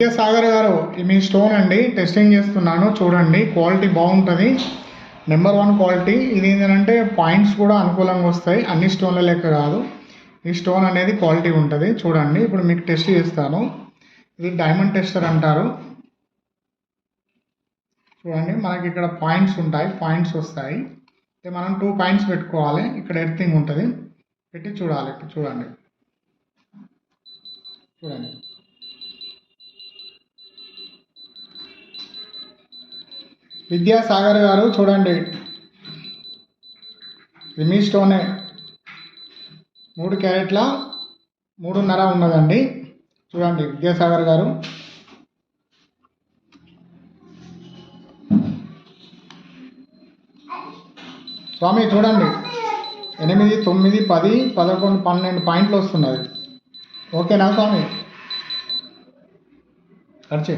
సాగర్ గారు మీ స్టోన్ అండి టెస్టింగ్ చేస్తున్నాను చూడండి క్వాలిటీ బాగుంటుంది నెంబర్ 1 క్వాలిటీ ఇది ఏంటంటే పాయింట్స్ కూడా అనుకూలంగా వస్తాయి అన్ని స్టోన్ల లెక్క కాదు ఈ స్టోన్ అనేది క్వాలిటీ ఉంటుంది చూడండి ఇప్పుడు మీకు టెస్ట్ చేస్తాను ఇది డైమండ్ టెస్టర్ అంటారు చూడండి మనకి ఇక్కడ పాయింట్స్ ఉంటాయి పాయింట్స్ వస్తాయి మనం 2 పాయింట్స్ పెట్టుకోవాలి ఇక్కడ ఎర్తింగ్ ఉంటుంది పెట్టి చూడాలి చూడండి చూడండి విద్యాసాగర్ గారు చూడండి ఇది మీ స్టోనే 3 క్యారెట్ల 3.5 ఉన్నదండి చూడండి విద్యాసాగర్ గారు స్వామి చూడండి 8 9 10 11 12 పాయింట్లు వస్తున్నది ఓకేనా స్వామి ఖర్చు